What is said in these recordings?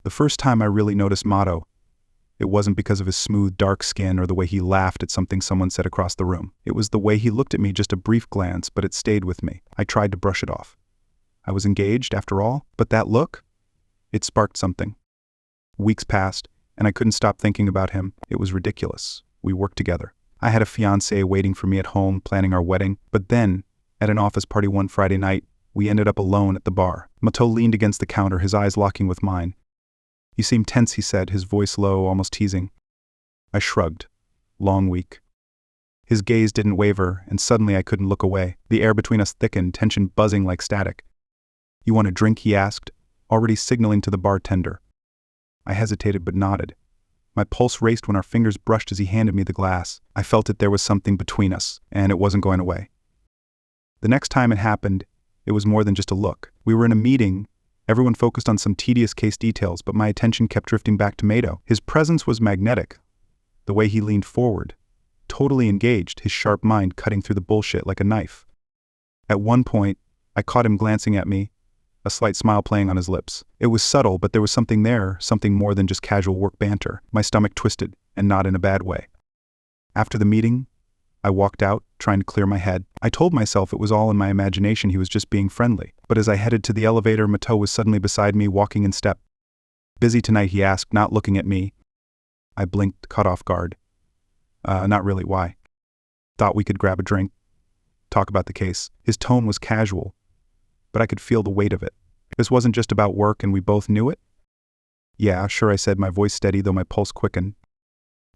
The first time I really noticed Mato, it wasn't because of his smooth, dark skin or the way he laughed at something someone said across the room. It was the way he looked at me, just a brief glance, but it stayed with me. I tried to brush it off. I was engaged, after all, but that look? It sparked something. Weeks passed, and I couldn't stop thinking about him. It was ridiculous. We worked together. I had a fiancée waiting for me at home, planning our wedding, but then, at an office party one Friday night, we ended up alone at the bar. Mato leaned against the counter, his eyes locking with mine. "You seem tense," he said, his voice low, almost teasing. I shrugged. Long week. His gaze didn't waver, and suddenly I couldn't look away. The air between us thickened, tension buzzing like static. "You want a drink?" he asked, already signaling to the bartender. I hesitated but nodded. My pulse raced when our fingers brushed as he handed me the glass. I felt that there was something between us, and it wasn't going away. The next time it happened, it was more than just a look. We were in a meeting. Everyone focused on some tedious case details, but my attention kept drifting back to Mato. His presence was magnetic. The way he leaned forward, totally engaged, his sharp mind cutting through the bullshit like a knife. At one point, I caught him glancing at me, a slight smile playing on his lips. It was subtle, but there was something there, something more than just casual work banter. My stomach twisted, and not in a bad way. After the meeting, I walked out, trying to clear my head. I told myself it was all in my imagination, he was just being friendly. But as I headed to the elevator, Mato was suddenly beside me, walking in step. "Busy tonight?" he asked, not looking at me. I blinked, caught off guard. Not really, why? Thought we could grab a drink, talk about the case. His tone was casual, but I could feel the weight of it. This wasn't just about work, and we both knew it? "Yeah, sure," I said, my voice steady though my pulse quickened.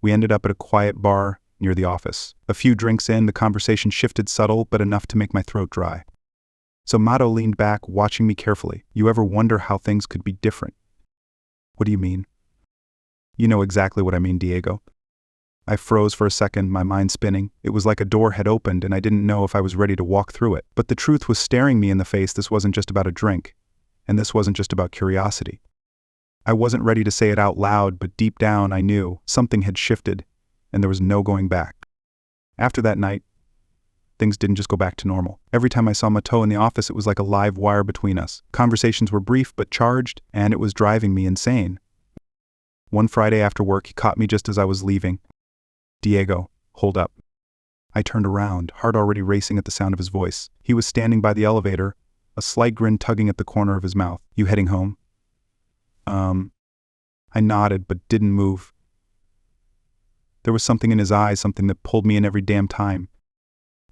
We ended up at a quiet bar near the office. A few drinks in, the conversation shifted, subtle, but enough to make my throat dry. So Mato leaned back, watching me carefully. "You ever wonder how things could be different?" "What do you mean?" "You know exactly what I mean, Diego." I froze for a second, my mind spinning. It was like a door had opened and I didn't know if I was ready to walk through it. But the truth was staring me in the face. This wasn't just about a drink, and this wasn't just about curiosity. I wasn't ready to say it out loud, but deep down I knew something had shifted, and there was no going back. After that night, things didn't just go back to normal. Every time I saw Mato in the office, it was like a live wire between us. Conversations were brief but charged, and it was driving me insane. One Friday after work, he caught me just as I was leaving. "Diego, hold up." I turned around, heart already racing at the sound of his voice. He was standing by the elevator, a slight grin tugging at the corner of his mouth. "You heading home?" I nodded but didn't move. There was something in his eyes, something that pulled me in every damn time.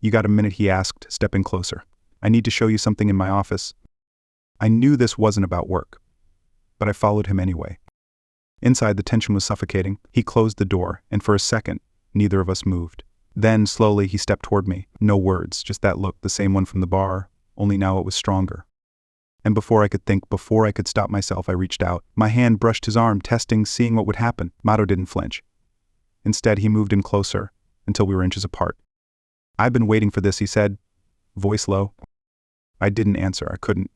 "You got a minute?" he asked, stepping closer. "I need to show you something in my office." I knew this wasn't about work, but I followed him anyway. Inside, the tension was suffocating. He closed the door, and for a second, neither of us moved. Then, slowly, he stepped toward me. No words, just that look, the same one from the bar, only now it was stronger. And before I could think, before I could stop myself, I reached out. My hand brushed his arm, testing, seeing what would happen. Mato didn't flinch. Instead, he moved in closer, until we were inches apart. "I've been waiting for this," he said, voice low. I didn't answer, I couldn't.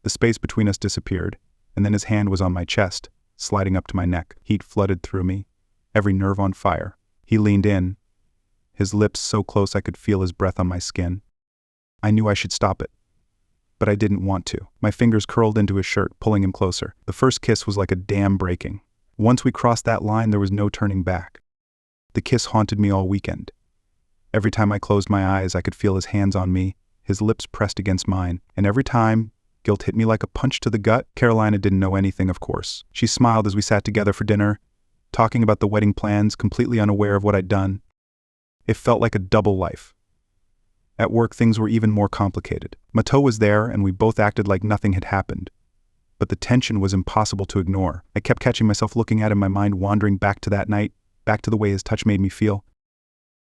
The space between us disappeared, and then his hand was on my chest, sliding up to my neck. Heat flooded through me, every nerve on fire. He leaned in, his lips so close I could feel his breath on my skin. I knew I should stop it, but I didn't want to. My fingers curled into his shirt, pulling him closer. The first kiss was like a dam breaking. Once we crossed that line, there was no turning back. The kiss haunted me all weekend. Every time I closed my eyes, I could feel his hands on me, his lips pressed against mine, and every time, guilt hit me like a punch to the gut. Carolina didn't know anything, of course. She smiled as we sat together for dinner, talking about the wedding plans, completely unaware of what I'd done. It felt like a double life. At work, things were even more complicated. Mato was there, and we both acted like nothing had happened. But the tension was impossible to ignore. I kept catching myself looking at him, my mind wandering back to that night, back to the way his touch made me feel.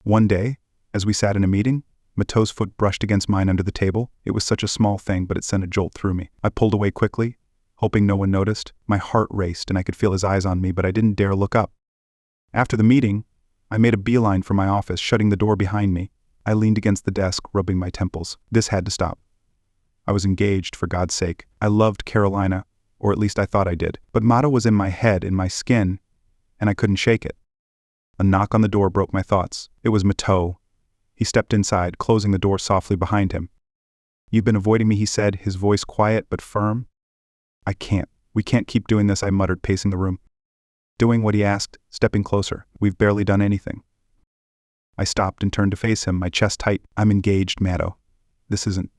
One day, as we sat in a meeting, Mato's foot brushed against mine under the table. It was such a small thing, but it sent a jolt through me. I pulled away quickly, hoping no one noticed. My heart raced, and I could feel his eyes on me, but I didn't dare look up. After the meeting, I made a beeline for my office, shutting the door behind me. I leaned against the desk, rubbing my temples. This had to stop. I was engaged, for God's sake. I loved Carolina, or at least I thought I did. But Mato was in my head, in my skin, and I couldn't shake it. A knock on the door broke my thoughts. It was Mato. He stepped inside, closing the door softly behind him. "You've been avoiding me," he said, his voice quiet but firm. "I can't," We can't keep doing this, I muttered, pacing the room. Doing what he asked, stepping closer. We've barely done anything. I stopped and turned to face him, my chest tight. I'm engaged, Matto. This isn't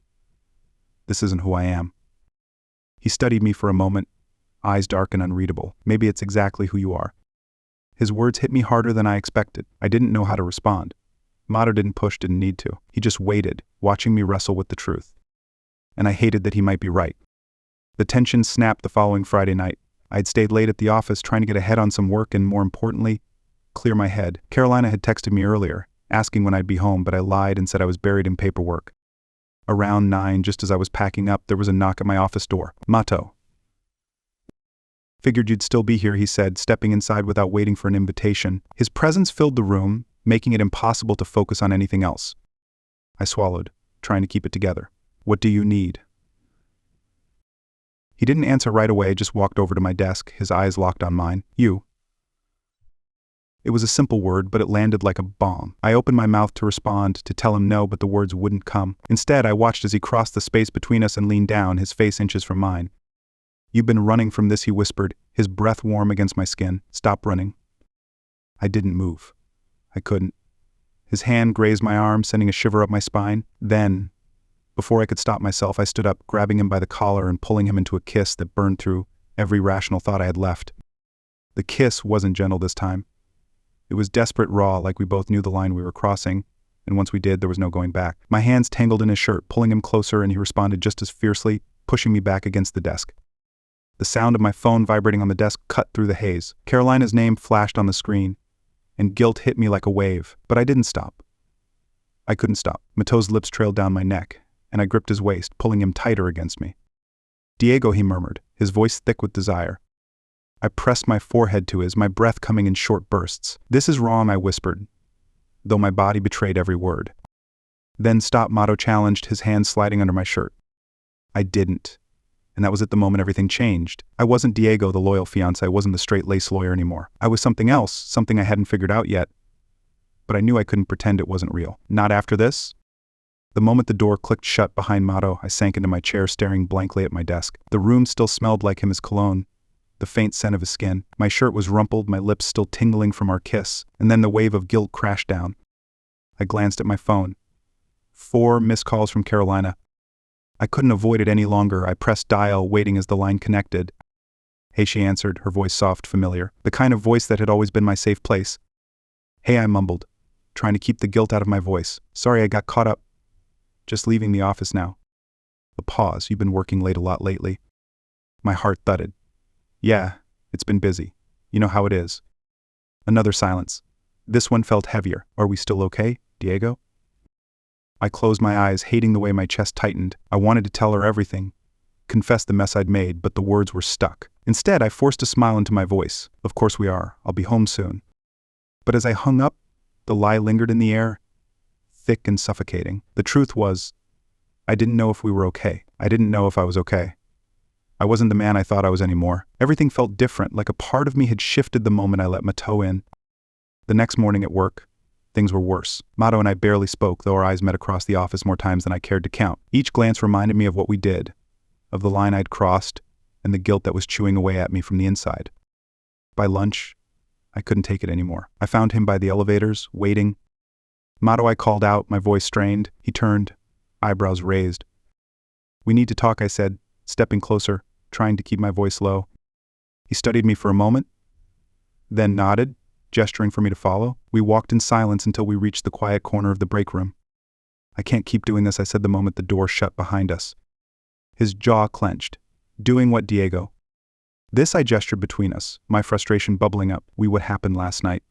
who I am. He studied me for a moment, eyes dark and unreadable. Maybe it's exactly who you are. His words hit me harder than I expected. I didn't know how to respond. Matto didn't push, didn't need to. He just waited, watching me wrestle with the truth. And I hated that he might be right. The tension snapped the following Friday night. I'd stayed late at the office trying to get ahead on some work and, more importantly, clear my head. Carolina had texted me earlier, asking when I'd be home, but I lied and said I was buried in paperwork. Around 9, just as I was packing up, there was a knock at my office door. Matto. Figured you'd still be here, he said, stepping inside without waiting for an invitation. His presence filled the room, making it impossible to focus on anything else. I swallowed, trying to keep it together. What do you need? He didn't answer right away, just walked over to my desk, his eyes locked on mine. You. It was a simple word, but it landed like a bomb. I opened my mouth to respond, to tell him no, but the words wouldn't come. Instead, I watched as he crossed the space between us and leaned down, his face inches from mine. You've been running from this, he whispered, his breath warm against my skin. Stop running. I didn't move. I couldn't. His hand grazed my arm, sending a shiver up my spine. Then, before I could stop myself, I stood up, grabbing him by the collar and pulling him into a kiss that burned through every rational thought I had left. The kiss wasn't gentle this time. It was desperate, raw, like we both knew the line we were crossing, and once we did, there was no going back. My hands tangled in his shirt, pulling him closer, and he responded just as fiercely, pushing me back against the desk. The sound of my phone vibrating on the desk cut through the haze. Carolina's name flashed on the screen, and guilt hit me like a wave, but I didn't stop. I couldn't stop. Matto's lips trailed down my neck, and I gripped his waist, pulling him tighter against me. Diego, he murmured, his voice thick with desire. I pressed my forehead to his, my breath coming in short bursts. This is wrong, I whispered, though my body betrayed every word. Then stop, Matto challenged, his hand sliding under my shirt. I didn't. And that was at the moment everything changed. I wasn't Diego, the loyal fiancé. I wasn't the straight-laced lawyer anymore. I was something else, something I hadn't figured out yet. But I knew I couldn't pretend it wasn't real. Not after this. The moment the door clicked shut behind Matto, I sank into my chair, staring blankly at my desk. The room still smelled like him, his cologne, the faint scent of his skin. My shirt was rumpled, my lips still tingling from our kiss, and then the wave of guilt crashed down. I glanced at my phone. 4 missed calls from Carolina. I couldn't avoid it any longer. I pressed dial, waiting as the line connected. Hey, she answered, her voice soft, familiar, the kind of voice that had always been my safe place. Hey, I mumbled, trying to keep the guilt out of my voice. Sorry, I got caught up. Just leaving the office now. A pause. You've been working late a lot lately. My heart thudded. Yeah, it's been busy. You know how it is. Another silence. This one felt heavier. Are we still okay, Diego? I closed my eyes, hating the way my chest tightened. I wanted to tell her everything, confess the mess I'd made, but the words were stuck. Instead, I forced a smile into my voice. Of course we are. I'll be home soon. But as I hung up, the lie lingered in the air, thick and suffocating. The truth was, I didn't know if we were okay. I didn't know if I was okay. I wasn't the man I thought I was anymore. Everything felt different, like a part of me had shifted the moment I let Matto in. The next morning at work, things were worse. Matto and I barely spoke, though our eyes met across the office more times than I cared to count. Each glance reminded me of what we did, of the line I'd crossed, and the guilt that was chewing away at me from the inside. By lunch, I couldn't take it anymore. I found him by the elevators, waiting. Matto, I called out, my voice strained. He turned, eyebrows raised. We need to talk, I said, stepping closer, trying to keep my voice low. He studied me for a moment, then nodded, gesturing for me to follow. We walked in silence until we reached the quiet corner of the break room. I can't keep doing this, I said the moment the door shut behind us. His jaw clenched. Doing what, Diego? This, I gestured between us, my frustration bubbling up. What happened last night?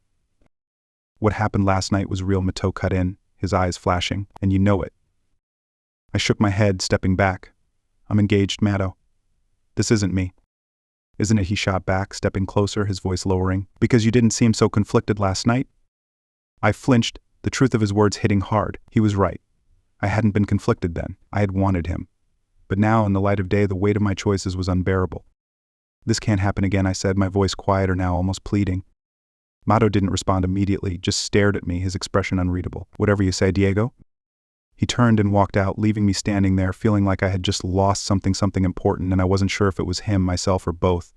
What happened last night was real, Matto cut in, his eyes flashing, and you know it. I shook my head, stepping back. I'm engaged, Matto. This isn't me. Isn't it? He shot back, stepping closer, his voice lowering. Because you didn't seem so conflicted last night? I flinched, the truth of his words hitting hard. He was right. I hadn't been conflicted then. I had wanted him. But now, in the light of day, the weight of my choices was unbearable. This can't happen again, I said, my voice quieter now, almost pleading. Matto didn't respond immediately, just stared at me, his expression unreadable. Whatever you say, Diego? He turned and walked out, leaving me standing there, feeling like I had just lost something important, and I wasn't sure if it was him, myself, or both.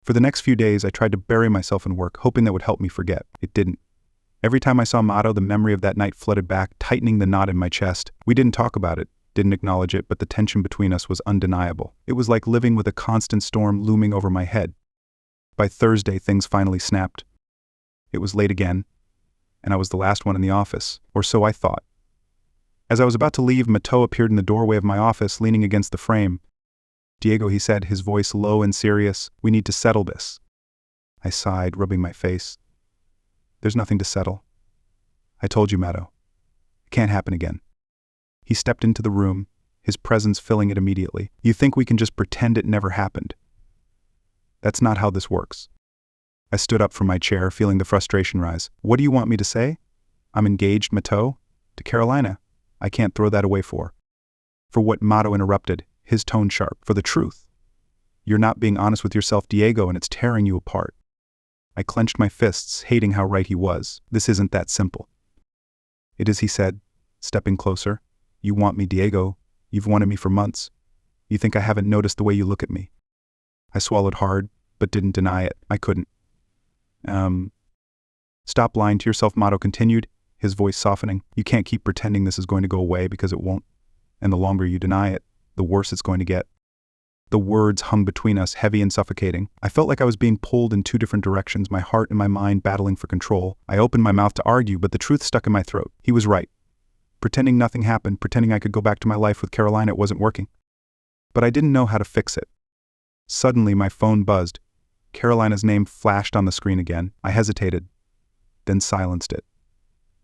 For the next few days, I tried to bury myself in work, hoping that would help me forget. It didn't. Every time I saw Mato, the memory of that night flooded back, tightening the knot in my chest. We didn't talk about it, didn't acknowledge it, but the tension between us was undeniable. It was like living with a constant storm looming over my head. By Thursday, things finally snapped. It was late again, and I was the last one in the office, or so I thought. As I was about to leave, Mato appeared in the doorway of my office, leaning against the frame. "Diego," he said, his voice low and serious, "we need to settle this." I sighed, rubbing my face. "There's nothing to settle. I told you, Mato. It can't happen again." He stepped into the room, his presence filling it immediately. "You think we can just pretend it never happened? That's not how this works." I stood up from my chair, feeling the frustration rise. "What do you want me to say? I'm engaged, Mato, to Carolina. I can't throw that away for." "For what?" Mato interrupted, his tone sharp. "For the truth. You're not being honest with yourself, Diego, and it's tearing you apart." I clenched my fists, hating how right he was. "This isn't that simple." "It is," he said, stepping closer. "You want me, Diego. You've wanted me for months. You think I haven't noticed the way you look at me." I swallowed hard, but didn't deny it. I couldn't. "Stop lying to yourself," Mato continued, his voice softening. "You can't keep pretending this is going to go away, because it won't. And the longer you deny it, the worse it's going to get." The words hung between us, heavy and suffocating. I felt like I was being pulled in two different directions, my heart and my mind battling for control. I opened my mouth to argue, but the truth stuck in my throat. He was right. Pretending nothing happened, pretending I could go back to my life with Carolina, it wasn't working. But I didn't know how to fix it. Suddenly, my phone buzzed. Carolina's name flashed on the screen again. I hesitated, then silenced it.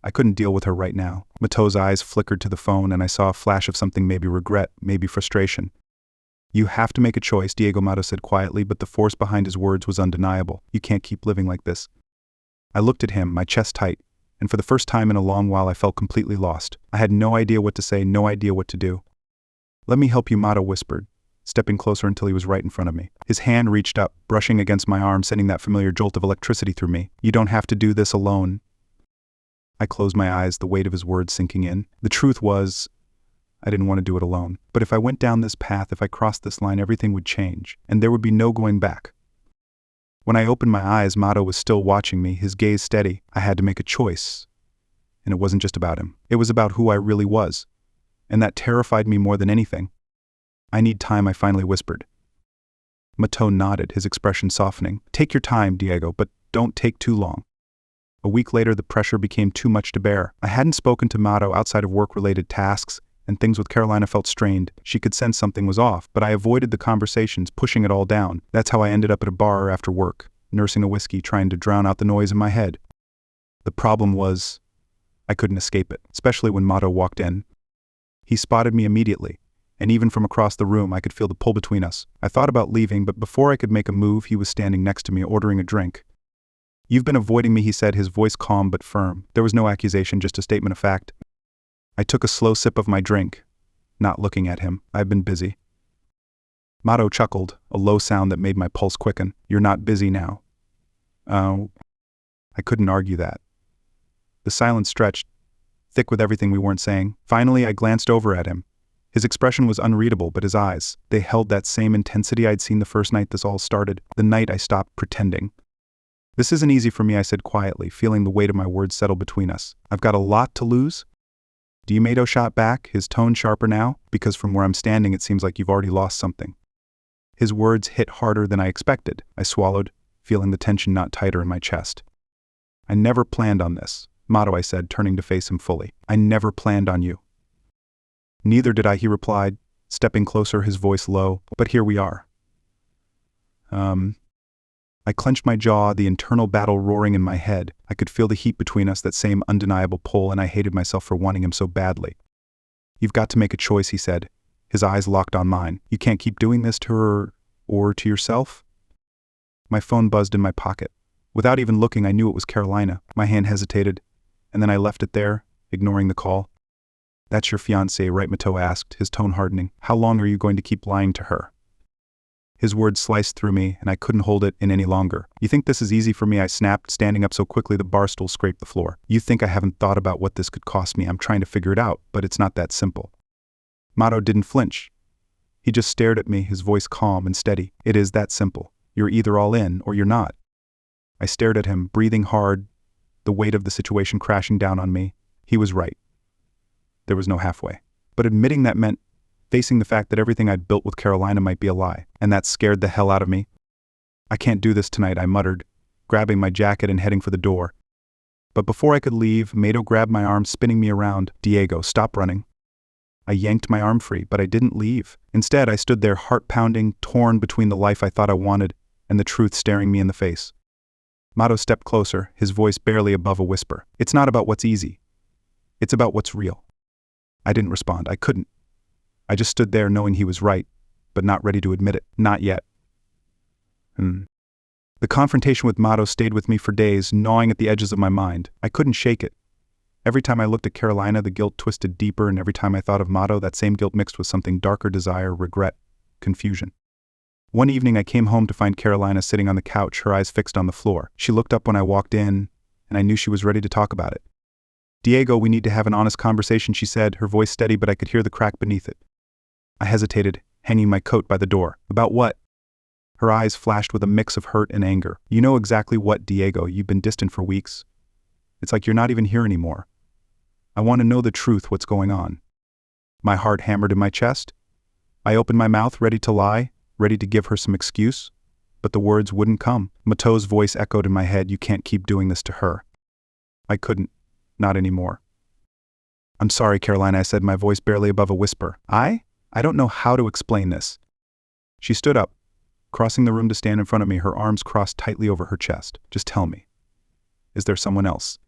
I couldn't deal with her right now. Mato's eyes flickered to the phone, and I saw a flash of something, maybe regret, maybe frustration. "You have to make a choice," Diego Mato said quietly, but the force behind his words was undeniable. "You can't keep living like this." I looked at him, my chest tight, and for the first time in a long while I felt completely lost. I had no idea what to say, no idea what to do. "Let me help you," Mato whispered, stepping closer until he was right in front of me. His hand reached up, brushing against my arm, sending that familiar jolt of electricity through me. "You don't have to do this alone." I closed my eyes, the weight of his words sinking in. The truth was, I didn't want to do it alone. But if I went down this path, if I crossed this line, everything would change, and there would be no going back. When I opened my eyes, Mato was still watching me, his gaze steady. I had to make a choice. And it wasn't just about him. It was about who I really was. And that terrified me more than anything. "I need time," I finally whispered. Mato nodded, his expression softening. "Take your time, Diego, but don't take too long." A week later, the pressure became too much to bear. I hadn't spoken to Mato outside of work-related tasks, and things with Carolina felt strained. She could sense something was off, but I avoided the conversations, pushing it all down. That's how I ended up at a bar after work, nursing a whiskey, trying to drown out the noise in my head. The problem was, I couldn't escape it, especially when Mato walked in. He spotted me immediately, and even from across the room I could feel the pull between us. I thought about leaving, but before I could make a move, he was standing next to me, ordering a drink. "You've been avoiding me," he said, his voice calm but firm. There was no accusation, just a statement of fact. I took a slow sip of my drink, not looking at him. "I've been busy." Mato chuckled, a low sound that made my pulse quicken. "You're not busy now." "Oh." I couldn't argue that. The silence stretched, thick with everything we weren't saying. Finally, I glanced over at him. His expression was unreadable, but his eyes, they held that same intensity I'd seen the first night this all started, the night I stopped pretending. "This isn't easy for me," I said quietly, feeling the weight of my words settle between us. "I've got a lot to lose." Mato shot back, his tone sharper now, "because from where I'm standing it seems like you've already lost something." His words hit harder than I expected. I swallowed, feeling the tension knot tighter in my chest. "I never planned on this, Mato," I said, turning to face him fully. "I never planned on you." "Neither did I," he replied, stepping closer, his voice low. "But here we are." I clenched my jaw, the internal battle roaring in my head. I could feel the heat between us, that same undeniable pull, and I hated myself for wanting him so badly. "You've got to make a choice," he said, his eyes locked on mine. "You can't keep doing this to her, or to yourself." My phone buzzed in my pocket. Without even looking, I knew it was Carolina. My hand hesitated, and then I left it there, ignoring the call. "That's your fiancée, right?" Mato asked, his tone hardening. "How long are you going to keep lying to her?" His words sliced through me, and I couldn't hold it in any longer. "You think this is easy for me?" I snapped, standing up so quickly the bar stool scraped the floor. "You think I haven't thought about what this could cost me? I'm trying to figure it out, but it's not that simple." Mato didn't flinch. He just stared at me, his voice calm and steady. "It is that simple. You're either all in or you're not." I stared at him, breathing hard, the weight of the situation crashing down on me. He was right. There was no halfway. But admitting that meant facing the fact that everything I'd built with Carolina might be a lie, and that scared the hell out of me. "I can't do this tonight," I muttered, grabbing my jacket and heading for the door. But before I could leave, Mato grabbed my arm, spinning me around. "Diego, stop running." I yanked my arm free, but I didn't leave. Instead, I stood there, heart pounding, torn between the life I thought I wanted and the truth staring me in the face. Mato stepped closer, his voice barely above a whisper. "It's not about what's easy. It's about what's real." I didn't respond. I couldn't. I just stood there knowing he was right, but not ready to admit it. Not yet. The confrontation with Mato stayed with me for days, gnawing at the edges of my mind. I couldn't shake it. Every time I looked at Carolina, the guilt twisted deeper, and every time I thought of Mato, that same guilt mixed with something darker: desire, regret, confusion. One evening I came home to find Carolina sitting on the couch, her eyes fixed on the floor. She looked up when I walked in, and I knew she was ready to talk about it. "Diego, we need to have an honest conversation," she said, her voice steady, but I could hear the crack beneath it. I hesitated, hanging my coat by the door. "About what?" Her eyes flashed with a mix of hurt and anger. "You know exactly what, Diego. You've been distant for weeks. It's like you're not even here anymore. I want to know the truth, what's going on." My heart hammered in my chest. I opened my mouth, ready to lie, ready to give her some excuse, but the words wouldn't come. Mato's voice echoed in my head. "You can't keep doing this to her." I couldn't. Not anymore. "I'm sorry, Carolina," I said, my voice barely above a whisper. I don't know how to explain this." She stood up, crossing the room to stand in front of me, her arms crossed tightly over her chest. "Just tell me. Is there someone else?"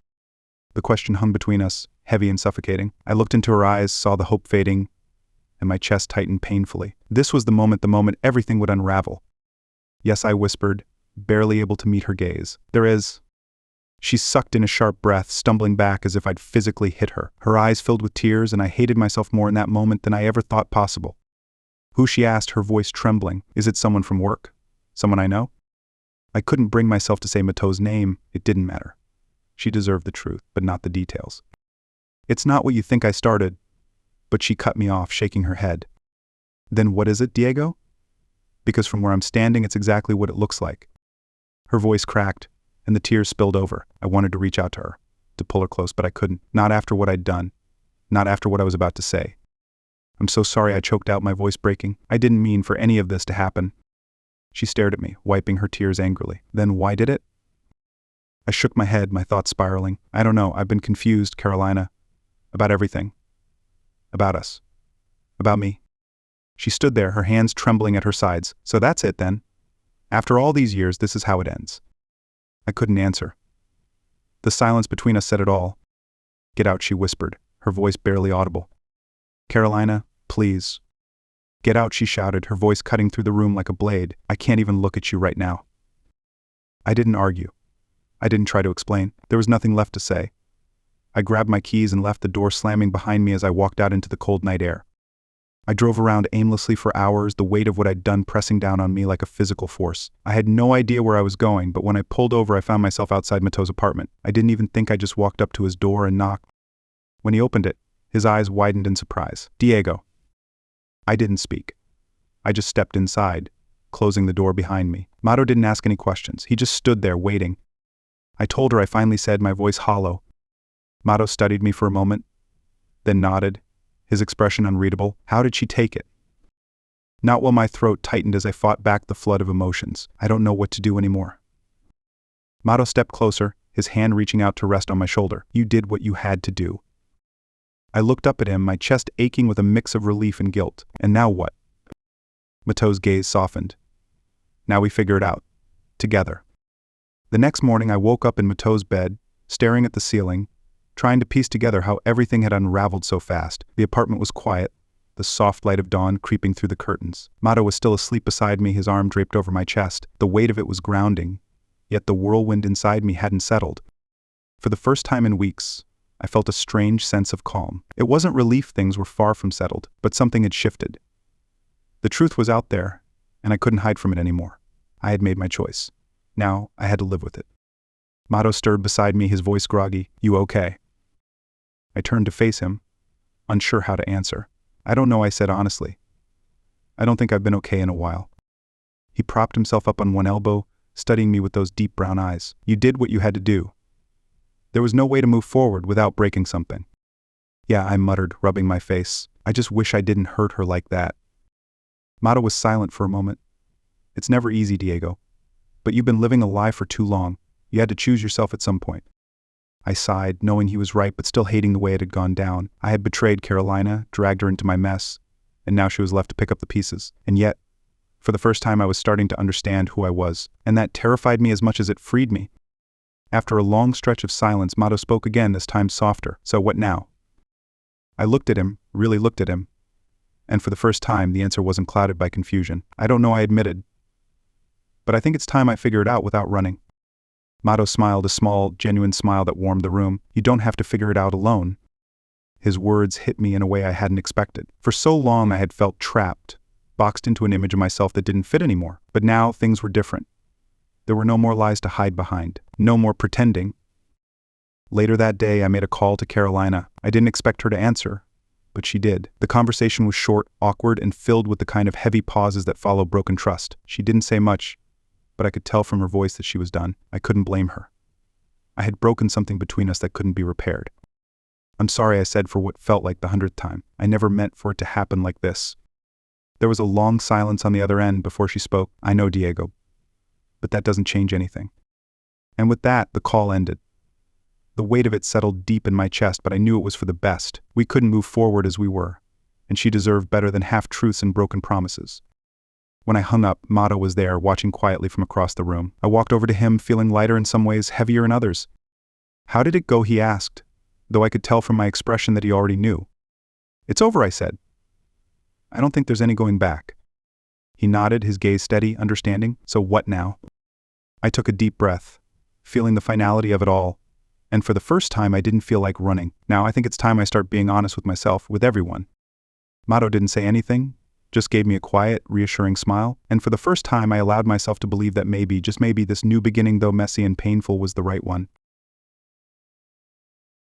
The question hung between us, heavy and suffocating. I looked into her eyes, saw the hope fading, and my chest tightened painfully. This was the moment everything would unravel. "Yes," I whispered, barely able to meet her gaze. "There is." She sucked in a sharp breath, stumbling back as if I'd physically hit her. Her eyes filled with tears, and I hated myself more in that moment than I ever thought possible. "Who?" she asked, her voice trembling. "Is it someone from work? Someone I know?" I couldn't bring myself to say Mato's name. It didn't matter. She deserved the truth, but not the details. "It's not what you think," I started, but she cut me off, shaking her head. "Then what is it, Diego? Because from where I'm standing, it's exactly what it looks like." Her voice cracked, and the tears spilled over. I wanted to reach out to her, to pull her close, but I couldn't. Not after what I'd done. Not after what I was about to say. "I'm so sorry," I choked out, my voice breaking. "I didn't mean for any of this to happen." She stared at me, wiping her tears angrily. "Then why did it?" I shook my head, my thoughts spiraling. "I don't know. I've been confused, Carolina. About everything. About us. About me." She stood there, her hands trembling at her sides. "So that's it, then? After all these years, this is how it ends." I couldn't answer. The silence between us said it all. "Get out," she whispered, her voice barely audible. "Carolina, please." "Get out," she shouted, her voice cutting through the room like a blade. "I can't even look at you right now." I didn't argue. I didn't try to explain. There was nothing left to say. I grabbed my keys and left, the door slamming behind me as I walked out into the cold night air. I drove around aimlessly for hours, the weight of what I'd done pressing down on me like a physical force. I had no idea where I was going, but when I pulled over, I found myself outside Mato's apartment. I didn't even think. I just walked up to his door and knocked. When he opened it, his eyes widened in surprise. "Diego." I didn't speak. I just stepped inside, closing the door behind me. Mato didn't ask any questions. He just stood there, waiting. I told her, I finally said, my voice hollow. Mato studied me for a moment, then nodded, his expression unreadable. How did she take it? Not while my throat tightened as I fought back the flood of emotions. I don't know what to do anymore. Mato stepped closer, his hand reaching out to rest on my shoulder. You did what you had to do. I looked up at him, my chest aching with a mix of relief and guilt. And now what? Mato's gaze softened. Now we figure it out. Together. The next morning I woke up in Mato's bed, staring at the ceiling, trying to piece together how everything had unraveled so fast. The apartment was quiet, the soft light of dawn creeping through the curtains. Mato was still asleep beside me, his arm draped over my chest. The weight of it was grounding, yet the whirlwind inside me hadn't settled. For the first time in weeks, I felt a strange sense of calm. It wasn't relief things were far from settled, but something had shifted. The truth was out there, and I couldn't hide from it anymore. I had made my choice. Now, I had to live with it. Mato stirred beside me, his voice groggy. "You okay?" I turned to face him, unsure how to answer. "I don't know," I said honestly. "I don't think I've been okay in a while." He propped himself up on one elbow, studying me with those deep brown eyes. "You did what you had to do. There was no way to move forward without breaking something." "Yeah," I muttered, rubbing my face. "I just wish I didn't hurt her like that." Mato was silent for a moment. "It's never easy, Diego. But you've been living a lie for too long. You had to choose yourself at some point." I sighed, knowing he was right but still hating the way it had gone down. I had betrayed Carolina, dragged her into my mess, and now she was left to pick up the pieces. And yet, for the first time I was starting to understand who I was, and that terrified me as much as it freed me. After a long stretch of silence, Mato spoke again, this time softer. "So what now?" I looked at him, really looked at him, and for the first time the answer wasn't clouded by confusion. "I don't know," I admitted, "but I think it's time I figure it out without running." Mato smiled, a small, genuine smile that warmed the room. "You don't have to figure it out alone." His words hit me in a way I hadn't expected. For so long I had felt trapped, boxed into an image of myself that didn't fit anymore. But now things were different. There were no more lies to hide behind, no more pretending. Later that day I made a call to Carolina. I didn't expect her to answer, but she did. The conversation was short, awkward, and filled with the kind of heavy pauses that follow broken trust. She didn't say much, but I could tell from her voice that she was done. I couldn't blame her. I had broken something between us that couldn't be repaired. "I'm sorry," I said for what felt like the 100th time. "I never meant for it to happen like this." There was a long silence on the other end before she spoke. "I know, Diego, but that doesn't change anything." And with that, the call ended. The weight of it settled deep in my chest, but I knew it was for the best. We couldn't move forward as we were, and she deserved better than half-truths and broken promises. When I hung up, Mato was there, watching quietly from across the room. I walked over to him, feeling lighter in some ways, heavier in others. "How did it go?" he asked, though I could tell from my expression that he already knew. "It's over," I said. "I don't think there's any going back." He nodded, his gaze steady, understanding. "So what now?" I took a deep breath, feeling the finality of it all, and for the first time I didn't feel like running. "Now I think it's time I start being honest with myself, with everyone." Mato didn't say anything, just gave me a quiet, reassuring smile, and for the first time I allowed myself to believe that maybe, just maybe, this new beginning, though messy and painful, was the right one.